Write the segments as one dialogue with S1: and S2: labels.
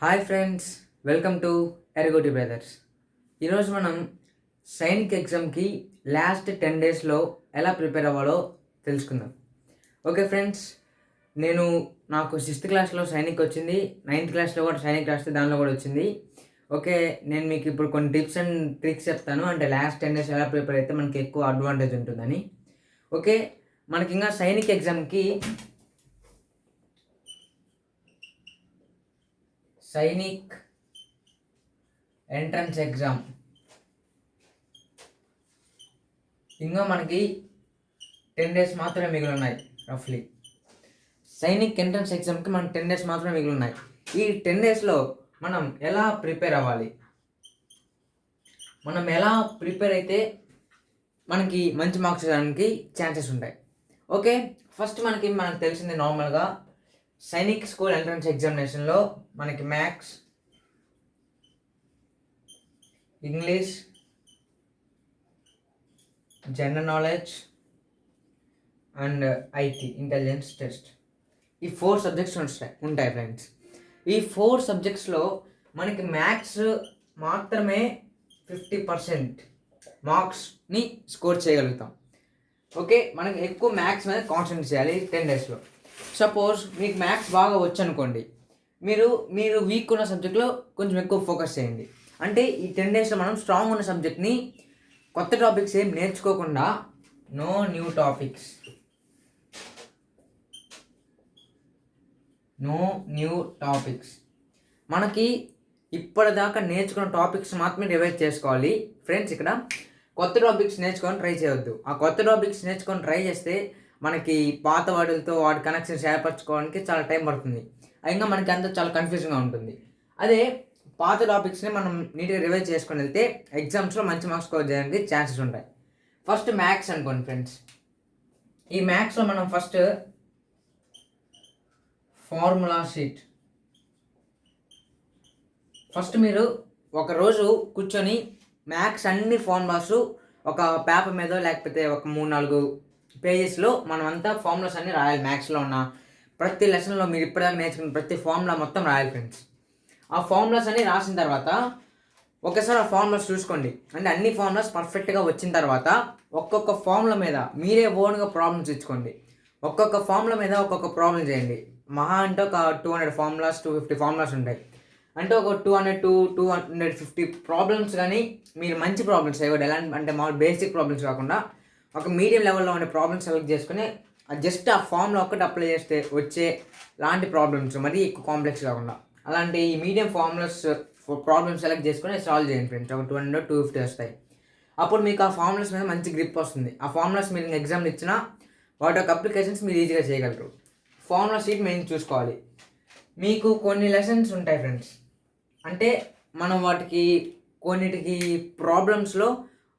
S1: Hi friends, welcome to Eragoti brothers. ఈరోజు మనం సైనిక్ ఎగ్జామ్కి లాస్ట్ 10 డేస్లో ఎలా ప్రిపేర్ అవ్వాలో తెలుసుకుందాం. ఓకే ఫ్రెండ్స్, నాకు 6th క్లాస్లో సైనిక్ వచ్చింది, 9th క్లాస్లో కూడా సైనిక్ రాస్తే దానిలో కూడా వచ్చింది. ఓకే, నేను మీకు ఇప్పుడు కొన్ని టిప్స్ అండ్ ట్రిక్స్ చెప్తాను. అంటే లాస్ట్ 10 డేస్ ఎలా ప్రిపేర్ అయితే మనకి ఎక్కువ అడ్వాంటేజ్ ఉంటుందని. ఓకే, మనకి ఇంకా సైనిక్ ఎగ్జామ్కి సైనిక్ ఎంట్రన్స్ ఎగ్జామ్ ఇంకా మనకి 10 డేస్ మాత్రమే మిగిలి ఉన్నాయి. రఫ్లీ సైనిక్ ఎంట్రన్స్ ఎగ్జామ్కి మనకి 10 డేస్ మాత్రమే మిగిలి ఉన్నాయి. ఈ 10 డేస్లో మనం ఎలా ప్రిపేర్ అవ్వాలి, మనం ఎలా ప్రిపేర్ అయితే మనకి మంచి మార్క్స్ రావడానికి ఛాన్సెస్ ఉంటాయి. ఓకే, ఫస్ట్ మనకు తెలిసింది నార్మల్గా సైనిక్ స్కూల్ ఎంట్రన్స్ ఎగ్జామినేషన్లో మనకి maths, English, general knowledge and IT intelligence test, ఈ 4 సబ్జెక్ట్స్ ఉంటాయి ఫ్రెండ్స్. ఈ 4 సబ్జెక్ట్స్లో మనకి మ్యాథ్స్ మాత్రమే 50% మార్క్స్ని స్కోర్ చేయగలుగుతాం. ఓకే, మనకి ఎక్కువ మ్యాథ్స్ మీద కాన్సన్ట్రేట్ చేయాలి 10 డేస్లో. సపోజ్ మీకు మ్యాథ్స్ బాగా వచ్చు అనుకోండి, మీరు వీక్ ఉన్న సబ్జెక్ట్లో కొంచెం ఎక్కువ ఫోకస్ చేయండి. అంటే ఈ 10 డేస్లో మనం స్ట్రాంగ్ ఉన్న సబ్జెక్ట్ని కొత్త టాపిక్స్ ఏం నేర్చుకోకుండా నో న్యూ టాపిక్స్ మనకి ఇప్పటిదాకా నేర్చుకున్న టాపిక్స్ మాత్రమే రివైజ్ చేసుకోవాలి ఫ్రెండ్స్. ఇక్కడ కొత్త టాపిక్స్ నేర్చుకొని ట్రై చేయవద్దు. ఆ కొత్త టాపిక్స్ నేర్చుకొని ట్రై చేస్తే మనకి పాత వాటితో వాటి కనెక్షన్స్ ఏర్పరచుకోవడానికి చాలా టైం పడుతుంది. అయినా మనకి అంతా చాలా కన్ఫ్యూజన్గా ఉంటుంది. అదే పాత టాపిక్స్ని మనం నీట్గా రివైజ్ చేసుకొని వెళ్తే ఎగ్జామ్స్లో మంచి మార్క్స్ స్కోర్ చేయడానికి ఛాన్సెస్ ఉంటాయి. ఫస్ట్ మ్యాథ్స్ అనుకోండి ఫ్రెండ్స్. ఈ మ్యాథ్స్లో మనం ఫస్ట్ ఫార్ములా షీట్ మీరు ఒకరోజు కూర్చొని మ్యాథ్స్ అన్ని ఫార్ములాస్ ఒక పేపర్ మీద లేకపోతే ఒక 3-4 పేజెస్లో మనమంతా ఫార్ములాస్ అన్నీ రాయాలి. మ్యాథ్స్లో ఉన్న ప్రతి లెసన్లో మీరు ఇప్పటిదాకా నేర్చుకున్న ప్రతి ఫార్ములా మొత్తం రాయాలి ఫ్రెండ్స్. ఆ ఫార్ములాస్ అన్నీ రాసిన తర్వాత ఒకసారి ఆ ఫార్ములాస్ చూసుకోండి. అంటే అన్ని ఫార్ములాస్ పర్ఫెక్ట్గా వచ్చిన తర్వాత ఒక్కొక్క ఫార్ములా మీద మీరే ఓన్గా ప్రాబ్లమ్స్ ఇచ్చుకోండి. ఒక్కొక్క ఫార్ములా మీద ఒక్కొక్క ప్రాబ్లం చేయండి. మహా అంటే ఒక 200 ఫార్ములాస్ 250 ఫార్ములాస్ ఉంటాయి. అంటే ఒక 200-250 ప్రాబ్లమ్స్ కానీ మీరు మంచి ప్రాబ్లమ్స్ ఇవ్వండి. ఎలా అంటే మామూలు బేసిక్ ప్రాబ్లమ్స్ కాకుండా ఒక మీడియం లెవెల్లో ఉండే ప్రాబ్లమ్స్ సెలెక్ట్ చేసుకుని జస్ట్ ఆ ఫామ్లో ఒక్కటి అప్లై చేస్తే వచ్చే లాంటి ప్రాబ్లమ్స్, మరీ ఎక్కువ కాంప్లెక్స్ కాకుండా అలాంటి మీడియం ఫార్ములాస్ ప్రాబ్లమ్స్ సెలెక్ట్ చేసుకుని సాల్వ్ చేయండి ఫ్రెండ్స్. ఒక 200-250 వస్తాయి. అప్పుడు మీకు ఆ ఫార్ములాస్ మీద మంచి గ్రిప్ వస్తుంది. ఆ ఫార్ములాస్ మీరు ఎగ్జామ్లు ఇచ్చినా వాటి యొక్క అప్లికేషన్స్ మీరు ఈజీగా చేయగలరు. ఫార్ములా షీట్ మెయిన్ చూసుకోవాలి. మీకు కొన్ని లెసన్స్ ఉంటాయి ఫ్రెండ్స్. అంటే మనం వాటికి కొన్నిటికి ప్రాబ్లమ్స్లో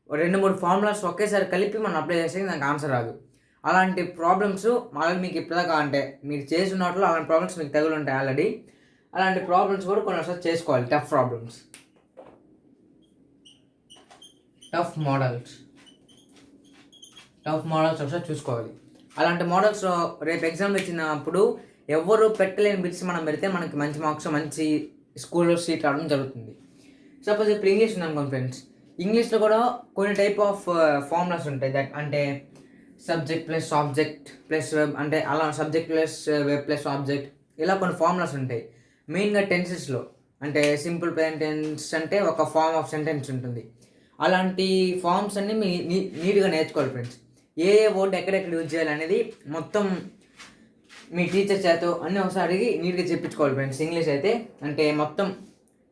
S1: 2-3 ఫార్ములాస్ ఒకేసారి కలిపి మనం అప్లై చేస్తే దానికి ఆన్సర్ రాదు. అలాంటి ప్రాబ్లమ్స్ మళ్ళీ మీకు ఇప్పటిదాకా అంటే మీరు చేసిన వాటిలో అలాంటి ప్రాబ్లమ్స్ మీకు తగులు ఉంటాయి ఆల్రెడీ. అలాంటి ప్రాబ్లమ్స్ కూడా కొన్నిసారి చేసుకోవాలి. టఫ్ మోడల్స్ ఒకసారి చూసుకోవాలి. అలాంటి మోడల్స్ రేపు ఎగ్జామ్ ఇచ్చినప్పుడు ఎవరు పెట్టలేని బిట్స్ మనం పెడితే మనకి మంచి మార్క్స్, మంచి స్కూల్లో సీట్ రావడం జరుగుతుంది. సపోజ్ ఇప్పుడు ఇంగ్లీష్ ఉందనుకోండి ఫ్రెండ్స్. ఇంగ్లీష్లో కూడా కొన్ని టైప్ ఆఫ్ ఫార్ములాస్ ఉంటాయి. దట్ అంటే subject plus object plus web, అంటే అలా subject plus web plus object, ఇలా కొన్ని ఫార్ములాస్ ఉంటాయి. మెయిన్గా టెన్సెస్లో అంటే సింపుల్ ప్రెజెంట్ టెన్స్ అంటే ఒక ఫార్మ్ ఆఫ్ సెంటెన్స్ ఉంటుంది. అలాంటి ఫార్మ్స్ అన్నీ నీట్గా నేర్చుకోవాలి ఫ్రెండ్స్. ఏ వర్డ్ ఎక్కడెక్కడ యూజ్ చేయాలి అనేది మొత్తం మీ టీచర్ చేత అన్నీ ఒకసారి అడిగి నీట్గా చెప్పించుకోవాలి ఫ్రెండ్స్. ఇంగ్లీష్ అయితే అంటే మొత్తం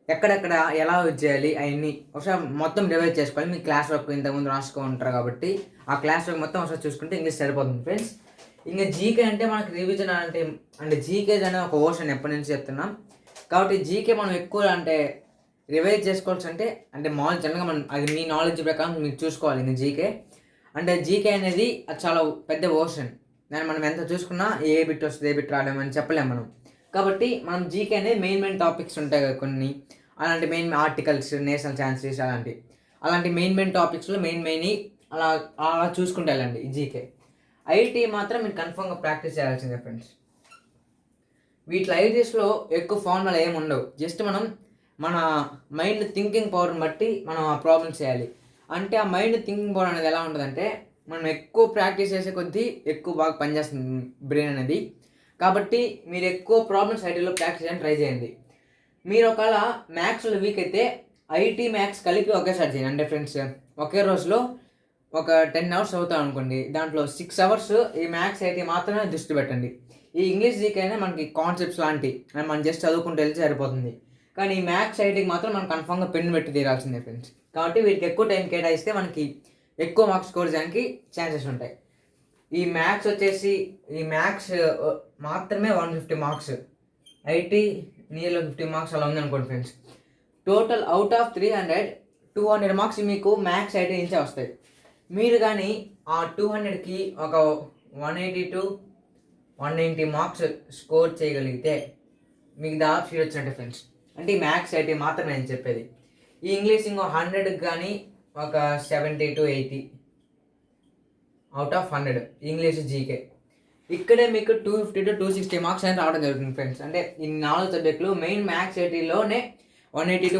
S1: ఎక్కడెక్కడ ఎలా యూజ్ చేయాలి అవన్నీ ఒకసారి మొత్తం రివైజ్ చేసుకోవాలి. మీ క్లాస్ వర్క్ ఇంతకుముందు రాసుకుంటారు కాబట్టి ఆ క్లాస్ వర్క్ మొత్తం ఒకసారి చూసుకుంటే ఇంగ్లీష్ సరిపోతుంది ఫ్రెండ్స్. ఇంకా జీకే అంటే మనకి రివిజన్ అంటే జీకే అనే ఒక ఓషన్ ఎప్పటి నుంచి చెప్తున్నాం కాబట్టి జీకే మనం ఎక్కువ అంటే రివైజ్ చేసుకోవాల్సి అంటే మామూలు జనరల్గా మనం అది మీ నాలెడ్జ్ ప్రకారం మీరు చూసుకోవాలి. ఇంకా జీకే అనేది అది చాలా పెద్ద ఓషన్. దాన్ని మనం ఎంత చూసుకున్నా ఏ బిట్ వస్తుంది ఏ బిట్ రాలేమని చెప్పలేము మనం. కాబట్టి మనం జీకే అనేది మెయిన్ టాపిక్స్ ఉంటాయి కదా కొన్ని, అలాంటి మెయిన్ ఆర్టికల్స్, నేషనల్ ఛాన్సెస్ అలాంటి మెయిన్ టాపిక్స్లో మెయిన్ అలా అలా చూసుకుంటూ వెళ్ళండి జీకే. ఐటీ మాత్రం మీరు కన్ఫర్మ్గా ప్రాక్టీస్ చేయాల్సిందే ఫ్రెండ్స్. వీటి ఐటీస్లో ఎక్కువ ఫార్ములా ఏమి ఉండవు. జస్ట్ మన మైండ్ థింకింగ్ పవర్ని బట్టి మనం ఆ ప్రాబ్లమ్స్ చేయాలి. అంటే ఆ మైండ్ థింకింగ్ పవర్ అనేది ఎలా ఉంటుందంటే, మనం ఎక్కువ ప్రాక్టీస్ చేసే కొద్దీ ఎక్కువ బాగా పనిచేస్తుంది బ్రెయిన్ అనేది. కాబట్టి మీరు ఎక్కువ ప్రాబ్లమ్స్ ఐటీలో ప్రాక్టీస్ చేయడానికి ట్రై చేయండి. మీరు ఒకవేళ మ్యాథ్స్లో వీక్ అయితే ఐటీ మ్యాథ్స్ కలిపి ఒకేసారి చేయండి. అంటే ఫ్రెండ్స్, ఒకే రోజులో ఒక 10 అవర్స్ అవుతాం అనుకోండి, దాంట్లో 6 అవర్స్ ఈ మ్యాథ్స్ ఐటీ మాత్రమే దృష్టి పెట్టండి. ఈ ఇంగ్లీష్ జీకే అయినా మనకి కాన్సెప్ట్స్ లాంటి మనం జస్ట్ చదువుకుంటూ వెళ్తే సరిపోతుంది. కానీ ఈ మ్యాథ్స్ ఐటీకి మాత్రం మనం కన్ఫామ్గా పెన్ను పెట్టి తీరాల్సిందే ఫ్రెండ్స్. కాబట్టి వీటికి ఎక్కువ టైం కేటాయిస్తే మనకి ఎక్కువ మార్క్స్ స్కోర్ చేయడానికి ఛాన్సెస్ ఉంటాయి. ఈ మ్యాథ్స్ మాత్రమే 150 మార్క్స్, ఐటీ నియర్లో 50 మార్క్స్ అలా ఉందనుకోండి friends. Total out of 300, 200 marks మీకు మ్యాథ్స్ ఐటీ నుంచే వస్తాయి. మీరు కానీ ఆ 200కి ఒక 180 to 190 మార్క్స్ స్కోర్ చేయగలిగితే మీకు దాదాపు సీట్ వచ్చినట్టే ఫ్రెండ్స్. అంటే ఈ మ్యాథ్స్ ఐటీ మాత్రమే నేను చెప్పేది. ఈ ఇంగ్లీష్ ఇంకో 100కి కానీ ఒక 70 to 80 out of 100 English GK. ఇక్కడే మీకు 250 to 260 మార్క్స్ అనేది రావడం జరుగుతుంది ఫ్రెండ్స్. అంటే ఈ 4 సబ్జెక్టులు మెయిన్ మ్యాథ్స్ ఐటీలోనే 180 to